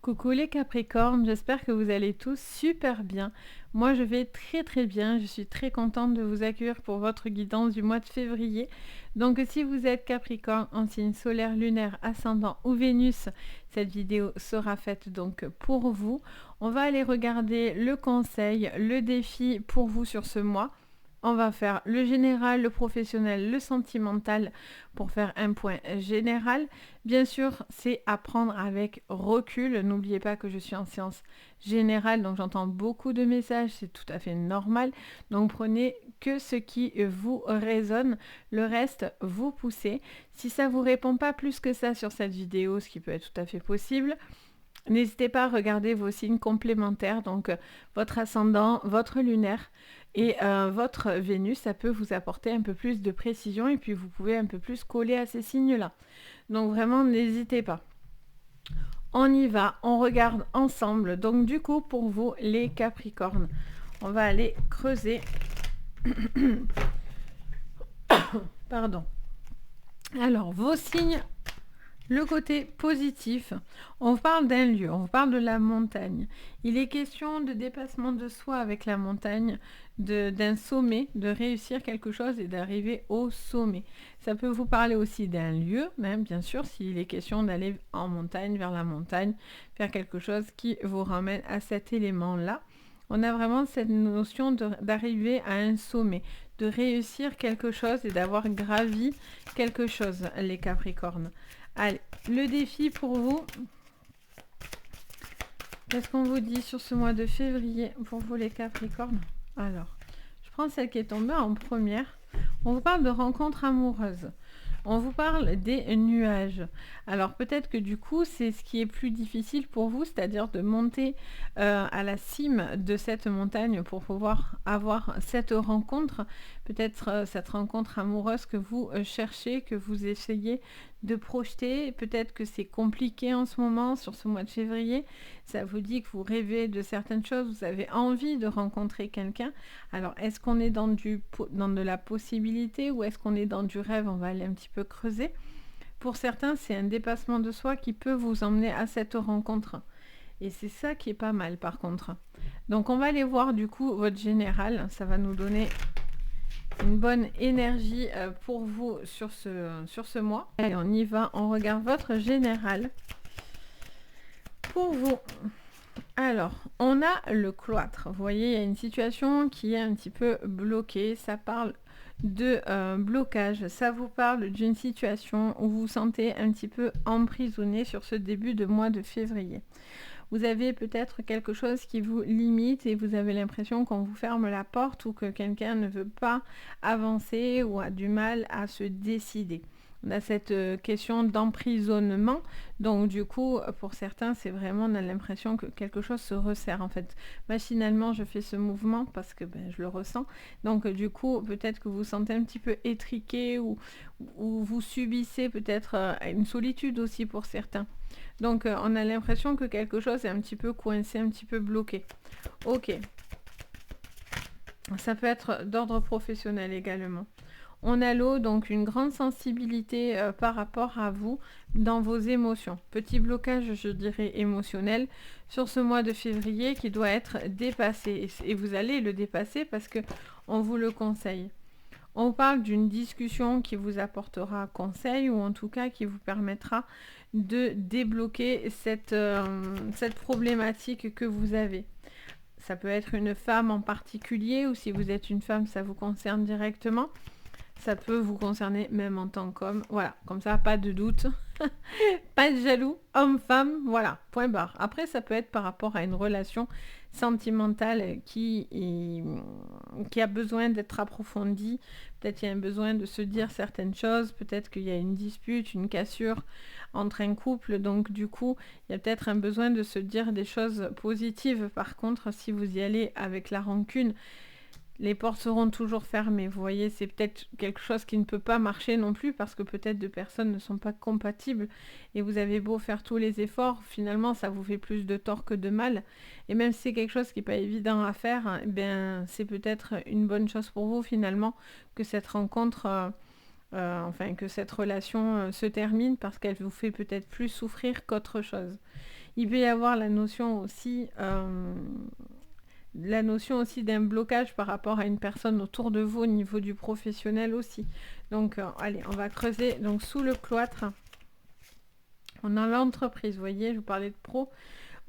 Coucou les Capricornes, j'espère que vous allez tous super bien. Moi je vais très bien, je suis très contente de vous accueillir pour votre guidance du mois de février. Donc si vous êtes Capricorne en signe solaire, lunaire, ascendant ou Vénus, cette vidéo sera faite donc pour vous. On va aller regarder le conseil, le défi pour vous sur ce mois. On va faire le général, le professionnel, le sentimental pour faire un point général. Bien sûr, c'est à prendre avec recul. N'oubliez pas que je suis en séance générale, donc j'entends beaucoup de messages, c'est tout à fait normal. Donc prenez que ce qui vous résonne, le reste, vous poussez. Si ça ne vous répond pas plus que ça sur cette vidéo, ce qui peut être tout à fait possible, n'hésitez pas à regarder vos signes complémentaires, donc votre ascendant, votre lunaire et votre Vénus, ça peut vous apporter un peu plus de précision et puis vous pouvez un peu plus coller à ces signes-là. Donc vraiment, n'hésitez pas. On y va, on regarde ensemble. Donc du coup, pour vous, les Capricornes, on va aller creuser. Pardon. Alors, vos signes. Le côté positif, on parle d'un lieu, on parle de la montagne. Il est question de dépassement de soi avec la montagne, d'un sommet, de réussir quelque chose et d'arriver au sommet. Ça peut vous parler aussi d'un lieu, même bien sûr, s'il est question d'aller en montagne, vers la montagne, faire quelque chose qui vous ramène à cet élément-là. On a vraiment cette notion d'arriver à un sommet, de réussir quelque chose et d'avoir gravi quelque chose, les Capricornes. Allez, le défi pour vous. Qu'est-ce qu'on vous dit sur ce mois de février pour vous les Capricornes? Alors, je prends celle qui est tombée en première. On vous parle de rencontres amoureuses. On vous parle des nuages. Alors peut-être que du coup, c'est ce qui est plus difficile pour vous, c'est-à-dire de monter à la cime de cette montagne pour pouvoir avoir cette rencontre. Peut-être cette rencontre amoureuse que vous cherchez, que vous essayez de projeter. Peut-être que c'est compliqué en ce moment, sur ce mois de février. Ça vous dit que vous rêvez de certaines choses, vous avez envie de rencontrer quelqu'un. Alors, est-ce qu'on est dans de la possibilité ou est-ce qu'on est dans du rêve? On va aller un petit peu creuser. Pour certains, c'est un dépassement de soi qui peut vous emmener à cette rencontre. Et c'est ça qui est pas mal par contre. Donc, on va aller voir du coup votre général. Ça va nous donner une bonne énergie pour vous sur ce mois. Allez, on y va. On regarde votre général. Pour vous, alors, on a le cloître. Vous voyez, il y a une situation qui est un petit peu bloquée. Ça parle de blocage. Ça vous parle d'une situation où vous vous sentez un petit peu emprisonné sur ce début de mois de février. Vous avez peut-être quelque chose qui vous limite et vous avez l'impression qu'on vous ferme la porte ou que quelqu'un ne veut pas avancer ou a du mal à se décider. On a cette question d'emprisonnement. Donc du coup, pour certains, c'est vraiment, on a l'impression que quelque chose se resserre. En fait, machinalement, je fais ce mouvement parce que je le ressens. Donc du coup, peut-être que vous vous sentez un petit peu étriqué ou vous subissez peut-être une solitude aussi pour certains. Donc on a l'impression que quelque chose est un petit peu coincé, un petit peu bloqué. Ok. Ça peut être d'ordre professionnel également. On a l'eau, donc une grande sensibilité par rapport à vous dans vos émotions. Petit blocage, je dirais, émotionnel sur ce mois de février qui doit être dépassé. Et vous allez le dépasser parce que on vous le conseille. On parle d'une discussion qui vous apportera conseil ou en tout cas qui vous permettra de débloquer cette problématique que vous avez. Ça peut être une femme en particulier ou si vous êtes une femme, ça vous concerne directement. Ça peut vous concerner même en tant qu'homme. Voilà, comme ça, pas de doute. Pas de jaloux, homme-femme, voilà, point barre. Après, ça peut être par rapport à une relation sentimentale qui a besoin d'être approfondie. Peut-être qu'il y a un besoin de se dire certaines choses. Peut-être qu'il y a une dispute, une cassure entre un couple. Donc, du coup, il y a peut-être un besoin de se dire des choses positives. Par contre, si vous y allez avec la rancune, les portes seront toujours fermées. Vous voyez, c'est peut-être quelque chose qui ne peut pas marcher non plus parce que peut-être deux personnes ne sont pas compatibles et vous avez beau faire tous les efforts, finalement ça vous fait plus de tort que de mal. Et même si c'est quelque chose qui n'est pas évident à faire, c'est peut-être une bonne chose pour vous finalement que cette rencontre, que cette relation se termine parce qu'elle vous fait peut-être plus souffrir qu'autre chose. Il peut y avoir la notion aussi d'un blocage par rapport à une personne autour de vous au niveau du professionnel aussi. Donc, allez, on va creuser. Donc, sous le cloître, on a l'entreprise. Vous voyez, je vous parlais de pro.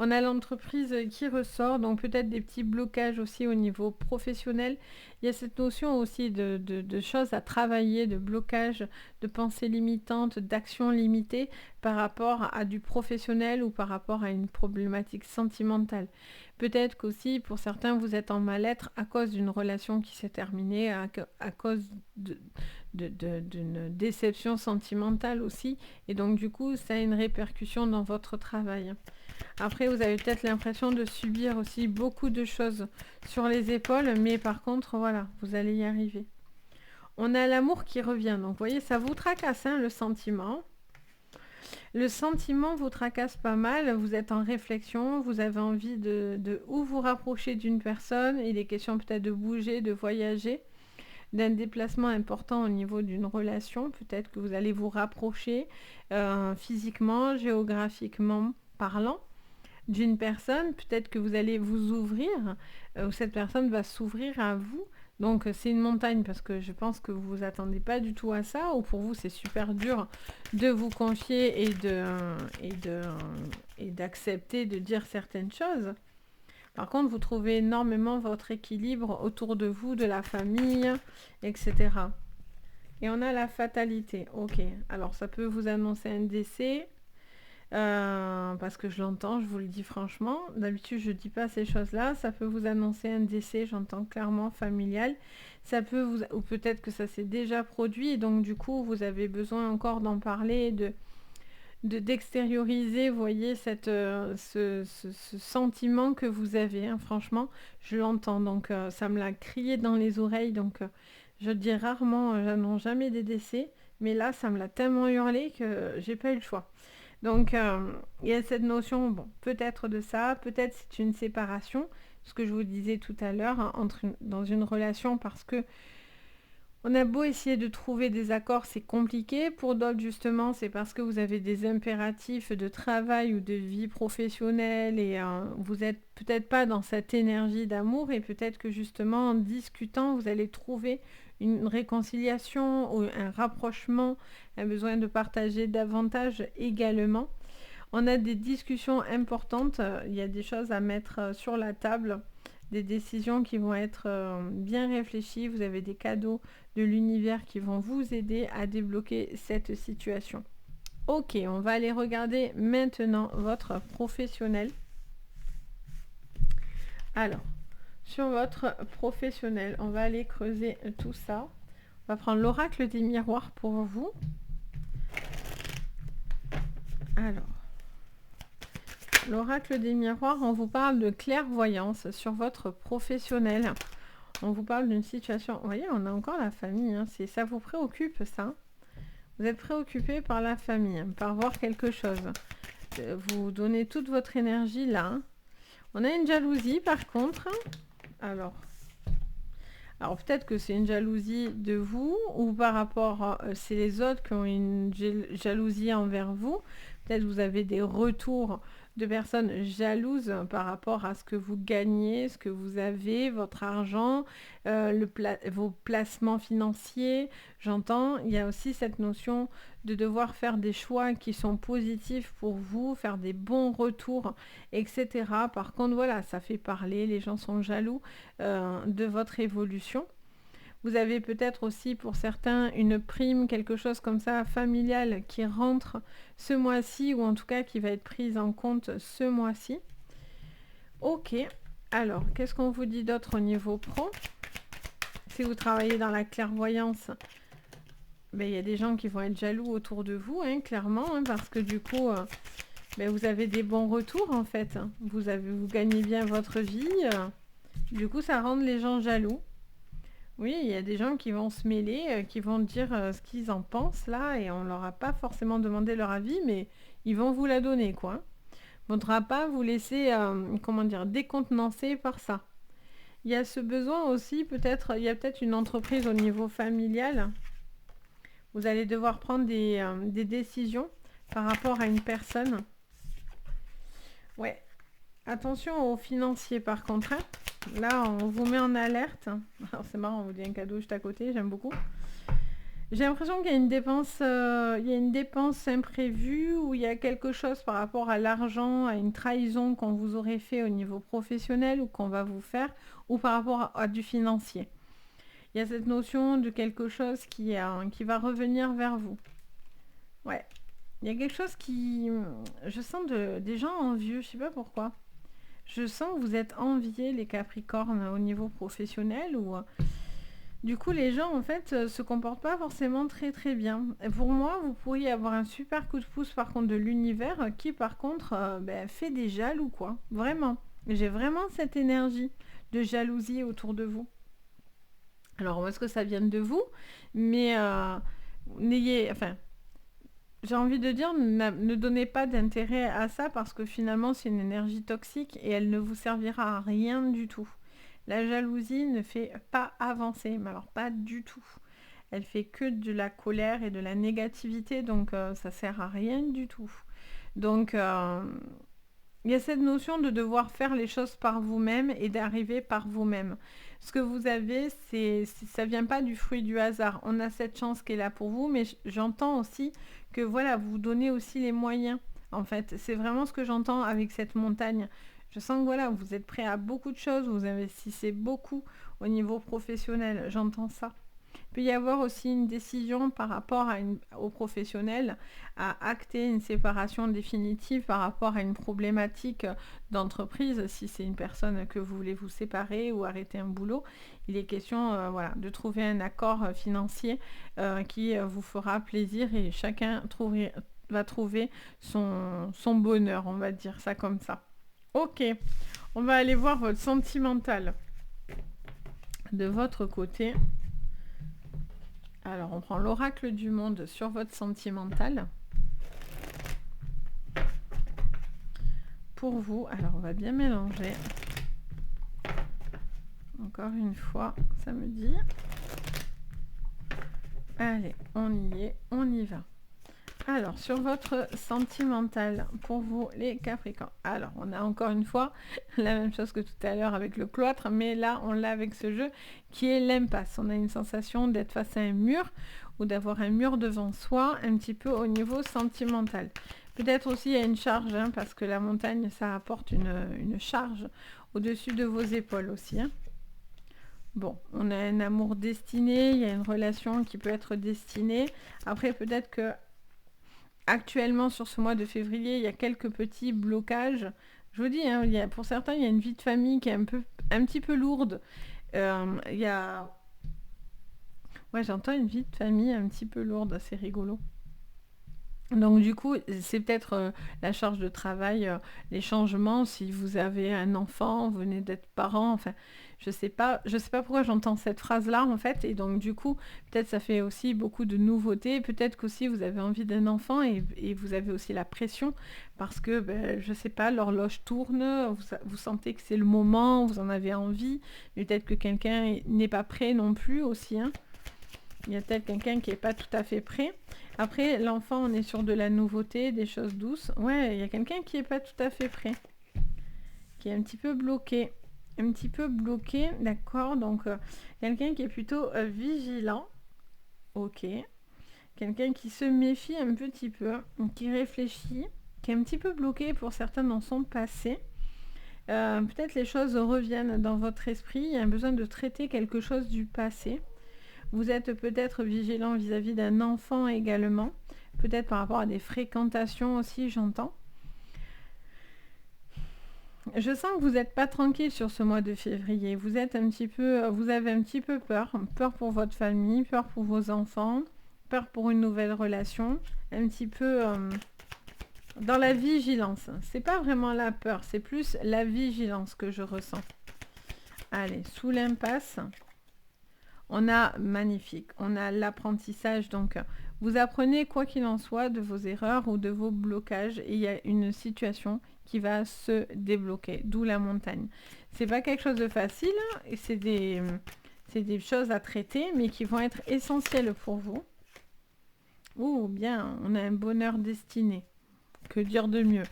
On a l'entreprise qui ressort, donc peut-être des petits blocages aussi au niveau professionnel. Il y a cette notion aussi de choses à travailler, de blocage, de pensées limitantes, d'actions limitées par rapport à du professionnel ou par rapport à une problématique sentimentale. Peut-être qu'aussi, pour certains, vous êtes en mal-être à cause d'une relation qui s'est terminée, à cause d'une déception sentimentale aussi. Et donc, du coup, ça a une répercussion dans votre travail. Après, vous avez peut-être l'impression de subir aussi beaucoup de choses sur les épaules, mais par contre, voilà, vous allez y arriver. On a l'amour qui revient. Donc, vous voyez, ça vous tracasse, hein, le sentiment. Le sentiment vous tracasse pas mal. Vous êtes en réflexion. Vous avez envie de où vous rapprocher d'une personne. Il est question peut-être de bouger, de voyager, d'un déplacement important au niveau d'une relation. Peut-être que vous allez vous rapprocher physiquement, géographiquement parlant, d'une personne, peut-être que vous allez vous ouvrir, ou cette personne va s'ouvrir à vous. Donc c'est une montagne parce que je pense que vous vous attendez pas du tout à ça, ou pour vous c'est super dur de vous confier et d'accepter de dire certaines choses. Par contre, vous trouvez énormément votre équilibre autour de vous, de la famille, etc. Et on a la fatalité. Ok, alors ça peut vous annoncer un décès. Parce que je l'entends, je vous le dis franchement. D'habitude, je ne dis pas ces choses-là. Ça peut vous annoncer un décès, j'entends clairement, familial. Ça peut vous... Ou peut-être que ça s'est déjà produit, et donc du coup, vous avez besoin encore d'en parler, d'extérioriser, vous voyez, ce sentiment que vous avez. Hein. Franchement, je l'entends. Donc, ça me l'a crié dans les oreilles. Donc, je dis rarement, j'annonce jamais des décès. Mais là, ça me l'a tellement hurlé que j'ai pas eu le choix. Donc, il y a cette notion, bon, peut-être de ça, peut-être c'est une séparation, ce que je vous disais tout à l'heure, hein, dans une relation, parce que on a beau essayer de trouver des accords, c'est compliqué. Pour d'autres, justement, c'est parce que vous avez des impératifs de travail ou de vie professionnelle et vous n'êtes peut-être pas dans cette énergie d'amour, et peut-être que justement, en discutant, vous allez trouver une réconciliation ou un rapprochement, un besoin de partager davantage également. On a des discussions importantes, il y a des choses à mettre sur la table, des décisions qui vont être bien réfléchies. Vous avez des cadeaux de l'univers qui vont vous aider à débloquer cette situation. Ok, on va aller regarder maintenant votre professionnel. Alors, sur votre professionnel, on va aller creuser tout ça. On va prendre l'oracle des miroirs pour vous. Alors, l'oracle des miroirs, on vous parle de clairvoyance sur votre professionnel. On vous parle d'une situation... Vous voyez, on a encore la famille. Hein, ça vous préoccupe, ça. Vous êtes préoccupé par la famille, hein, par voir quelque chose. Vous donnez toute votre énergie là. Hein. On a une jalousie, par contre. Alors peut-être que c'est une jalousie de vous, ou par rapport... c'est les autres qui ont une jalousie envers vous. Peut-être vous avez des retours de personnes jalouses par rapport à ce que vous gagnez, ce que vous avez, votre argent, vos placements financiers. J'entends, il y a aussi cette notion de devoir faire des choix qui sont positifs pour vous, faire des bons retours, etc. Par contre, voilà, ça fait parler, les gens sont jaloux de votre évolution. Vous avez peut-être aussi pour certains une prime, quelque chose comme ça, familial, qui rentre ce mois-ci, ou en tout cas qui va être prise en compte ce mois-ci. Ok, alors qu'est-ce qu'on vous dit d'autre au niveau pro? Si vous travaillez dans la clairvoyance, ben, y a des gens qui vont être jaloux autour de vous, hein, clairement, hein, parce que du coup, ben, vous avez des bons retours en fait. Vous gagnez bien votre vie, du coup ça rend les gens jaloux. Oui, il y a des gens qui vont se mêler, qui vont dire ce qu'ils en pensent là, et on leur a pas forcément demandé leur avis, mais ils vont vous la donner, quoi. On ne voudra pas vous laisser, décontenancer par ça. Il y a ce besoin aussi, peut-être, il y a peut-être une entreprise au niveau familial. Vous allez devoir prendre des décisions par rapport à une personne. Ouais. Attention aux financiers par contre. Hein. Là, on vous met en alerte. Alors c'est marrant, on vous dit un cadeau juste à côté, j'aime beaucoup. J'ai l'impression qu'il y a une dépense imprévue ou il y a quelque chose par rapport à l'argent, à une trahison qu'on vous aurait fait au niveau professionnel ou qu'on va vous faire, ou par rapport à du financier. Il y a cette notion de quelque chose qui va revenir vers vous. Ouais. Il y a quelque chose qui... Je sens des gens envieux, je sais pas pourquoi. Je sens que vous êtes enviés, les Capricornes, au niveau professionnel ou... Du coup, les gens, en fait, se comportent pas forcément très très bien. Et pour moi, vous pourriez avoir un super coup de pouce, par contre, de l'univers qui, par contre, fait des jaloux, quoi. Vraiment. J'ai vraiment cette énergie de jalousie autour de vous. Alors, est-ce que ça vient de vous? Mais n'ayez... Enfin, j'ai envie de dire, ne donnez pas d'intérêt à ça parce que finalement, c'est une énergie toxique et elle ne vous servira à rien du tout. La jalousie ne fait pas avancer, mais alors pas du tout. Elle fait que de la colère et de la négativité, donc ça sert à rien du tout. Donc il y a cette notion de devoir faire les choses par vous-même et d'arriver par vous-même. Ce que vous avez, ça vient pas du fruit du hasard. On a cette chance qui est là pour vous, mais j'entends aussi que voilà, vous donnez aussi les moyens. En fait, c'est vraiment ce que j'entends avec cette montagne. Je sens que voilà, vous êtes prêt à beaucoup de choses, vous investissez beaucoup au niveau professionnel. J'entends ça. Il peut y avoir aussi une décision par rapport au professionnel à acter une séparation définitive par rapport à une problématique d'entreprise. Si c'est une personne que vous voulez vous séparer ou arrêter un boulot, il est question voilà, de trouver un accord financier qui vous fera plaisir et chacun va trouver son bonheur, on va dire ça comme ça. Ok, on va aller voir votre sentimental de votre côté. Alors, on prend l'oracle du monde sur votre sentimental. Pour vous, alors on va bien mélanger. Encore une fois, ça me dit. Allez, on y est, on y va. Alors, sur votre sentimental, pour vous les Capricornes. Alors, on a encore une fois la même chose que tout à l'heure avec le cloître, mais là, on l'a avec ce jeu qui est l'impasse. On a une sensation d'être face à un mur ou d'avoir un mur devant soi, un petit peu au niveau sentimental. Peut-être aussi il y a une charge, hein, parce que la montagne, ça apporte une charge au-dessus de vos épaules aussi. Hein. Bon, on a un amour destiné, il y a une relation qui peut être destinée. Après, peut-être que actuellement, sur ce mois de février, il y a quelques petits blocages. Je vous dis, hein, pour certains, il y a une vie de famille qui est un petit peu lourde. Il y a... Ouais, j'entends une vie de famille un petit peu lourde, c'est rigolo. Donc du coup, c'est peut-être la charge de travail, les changements, si vous avez un enfant, vous venez d'être parent, enfin, je sais pas pourquoi j'entends cette phrase-là en fait, et donc du coup, peut-être ça fait aussi beaucoup de nouveautés, peut-être qu'aussi vous avez envie d'un enfant et vous avez aussi la pression, parce que, ben, je sais pas, l'horloge tourne, vous sentez que c'est le moment, vous en avez envie, mais peut-être que quelqu'un n'est pas prêt non plus aussi, hein. Il y a peut-être quelqu'un qui n'est pas tout à fait prêt. Après, l'enfant, on est sur de la nouveauté, des choses douces. Ouais, il y a quelqu'un qui n'est pas tout à fait prêt. Qui est un petit peu bloqué. Un petit peu bloqué, d'accord. Donc, quelqu'un qui est plutôt vigilant. Ok. Quelqu'un qui se méfie un petit peu, qui réfléchit, qui est un petit peu bloqué pour certains dans son passé. Peut-être les choses reviennent dans votre esprit. Il y a un besoin de traiter quelque chose du passé. Vous êtes peut-être vigilant vis-à-vis d'un enfant également. Peut-être par rapport à des fréquentations aussi, j'entends. Je sens que vous n'êtes pas tranquille sur ce mois de février. Vous avez un petit peu peur. Peur pour votre famille, peur pour vos enfants, peur pour une nouvelle relation. Un petit peu dans la vigilance. C'est pas vraiment la peur, c'est plus la vigilance que je ressens. Allez, sous l'impasse. On a magnifique, on a l'apprentissage, donc vous apprenez quoi qu'il en soit de vos erreurs ou de vos blocages et il y a une situation qui va se débloquer, d'où la montagne. C'est pas quelque chose de facile, et c'est des choses à traiter, mais qui vont être essentielles pour vous. Ou bien, on a un bonheur destiné, que dire de mieux.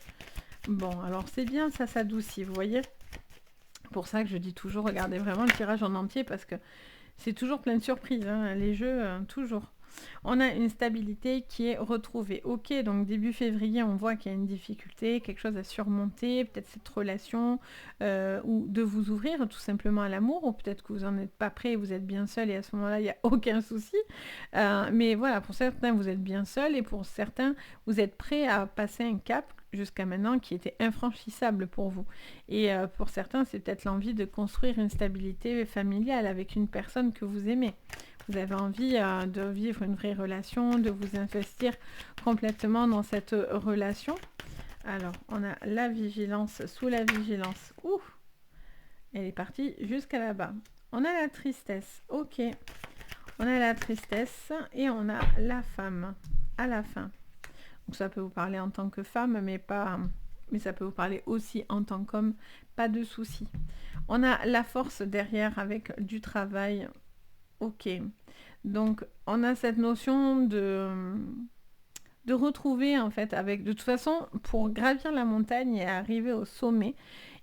Bon, alors c'est bien, ça s'adoucit, vous voyez? Pour ça que je dis toujours, regardez vraiment le tirage en entier parce que c'est toujours plein de surprises, hein, les jeux, toujours. On a une stabilité qui est retrouvée. Ok, donc début février, on voit qu'il y a une difficulté, quelque chose à surmonter, peut-être cette relation, ou de vous ouvrir tout simplement à l'amour, ou peut-être que vous n'en êtes pas prêt, vous êtes bien seul et à ce moment-là, il n'y a aucun souci. Mais voilà, pour certains, vous êtes bien seul et pour certains, vous êtes prêt à passer un cap jusqu'à maintenant qui était infranchissable pour vous. Et pour certains, c'est peut-être l'envie de construire une stabilité familiale avec une personne que vous aimez. Vous avez envie de vivre une vraie relation, de vous investir complètement dans cette relation. Alors, on a la vigilance, sous la vigilance. Ouh, elle est partie jusqu'à là-bas. On a la tristesse, ok. On a la tristesse et on a la femme à la fin. Donc ça peut vous parler en tant que femme, mais ça peut vous parler aussi en tant qu'homme, pas de souci. On a la force derrière avec du travail. Ok, donc on a cette notion de retrouver en fait avec, de toute façon, pour gravir la montagne et arriver au sommet,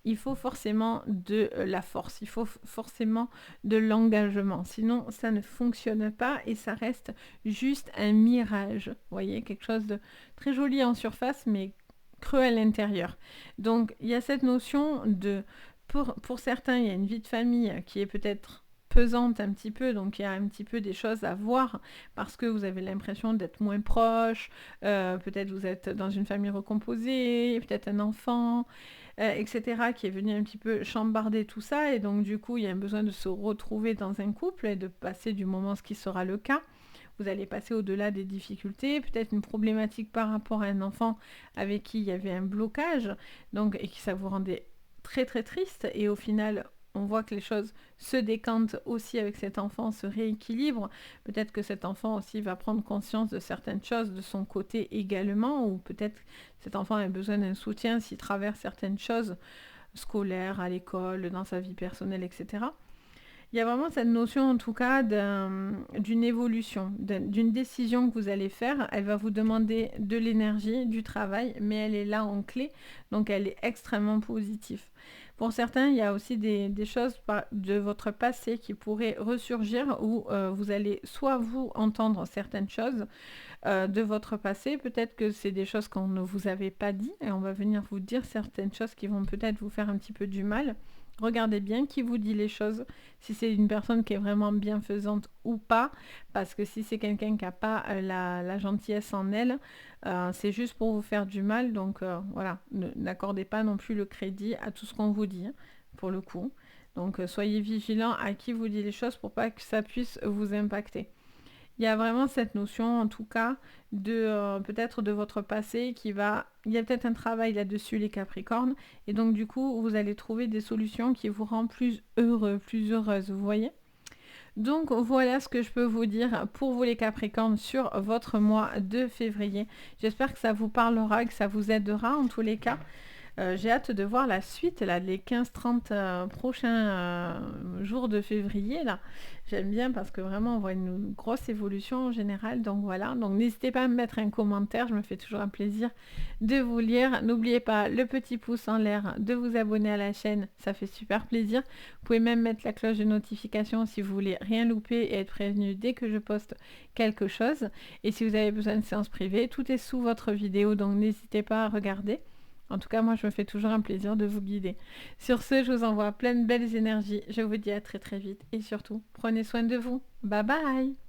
il faut forcément de la force, il faut forcément de l'engagement, sinon ça ne fonctionne pas et ça reste juste un mirage, vous voyez, quelque chose de très joli en surface mais creux à l'intérieur. Donc il y a cette notion de, pour certains, il y a une vie de famille qui est peut-être pesante un petit peu, donc il y a un petit peu des choses à voir parce que vous avez l'impression d'être moins proche, peut-être vous êtes dans une famille recomposée, peut-être un enfant, etc., qui est venu un petit peu chambarder tout ça, et donc du coup il y a un besoin de se retrouver dans un couple et de passer du moment ce qui sera le cas. Vous allez passer au-delà des difficultés, peut-être une problématique par rapport à un enfant avec qui il y avait un blocage, donc, et qui ça vous rendait très très triste, et au final on voit que les choses se décantent aussi avec cet enfant, se rééquilibrent. Peut-être que cet enfant aussi va prendre conscience de certaines choses de son côté également, ou peut-être cet enfant a besoin d'un soutien s'il traverse certaines choses scolaires, à l'école, dans sa vie personnelle, etc. Il y a vraiment cette notion en tout cas d'une évolution, d'une décision que vous allez faire. Elle va vous demander de l'énergie, du travail, mais elle est là en clé, donc elle est extrêmement positive. Pour certains, il y a aussi des choses de votre passé qui pourraient ressurgir, où vous allez soit vous entendre certaines choses de votre passé, peut-être que c'est des choses qu'on ne vous avait pas dit, et on va venir vous dire certaines choses qui vont peut-être vous faire un petit peu du mal. Regardez bien qui vous dit les choses, si c'est une personne qui est vraiment bienfaisante ou pas, parce que si c'est quelqu'un qui n'a pas la gentillesse en elle, c'est juste pour vous faire du mal, donc voilà, n'accordez pas non plus le crédit à tout ce qu'on vous dit, hein, pour le coup. Donc soyez vigilants à qui vous dit les choses pour pas que ça puisse vous impacter. Il y a vraiment cette notion, en tout cas, de peut-être de votre passé qui va... Il y a peut-être un travail là-dessus, les Capricornes. Et donc, du coup, vous allez trouver des solutions qui vous rendent plus heureux, plus heureuse, vous voyez ? Donc, voilà ce que je peux vous dire pour vous, les Capricornes, sur votre mois de février. J'espère que ça vous parlera, que ça vous aidera, en tous les cas. J'ai hâte de voir la suite, là, les 15-30 prochains jours de février, là. J'aime bien parce que vraiment, on voit une grosse évolution en général. Donc voilà, donc n'hésitez pas à me mettre un commentaire, je me fais toujours un plaisir de vous lire. N'oubliez pas le petit pouce en l'air, de vous abonner à la chaîne, ça fait super plaisir. Vous pouvez même mettre la cloche de notification si vous voulez rien louper et être prévenu dès que je poste quelque chose. Et si vous avez besoin de séances privées, tout est sous votre vidéo, donc n'hésitez pas à regarder. En tout cas, moi, je me fais toujours un plaisir de vous guider. Sur ce, je vous envoie plein de belles énergies. Je vous dis à très très vite. Et surtout, prenez soin de vous. Bye bye!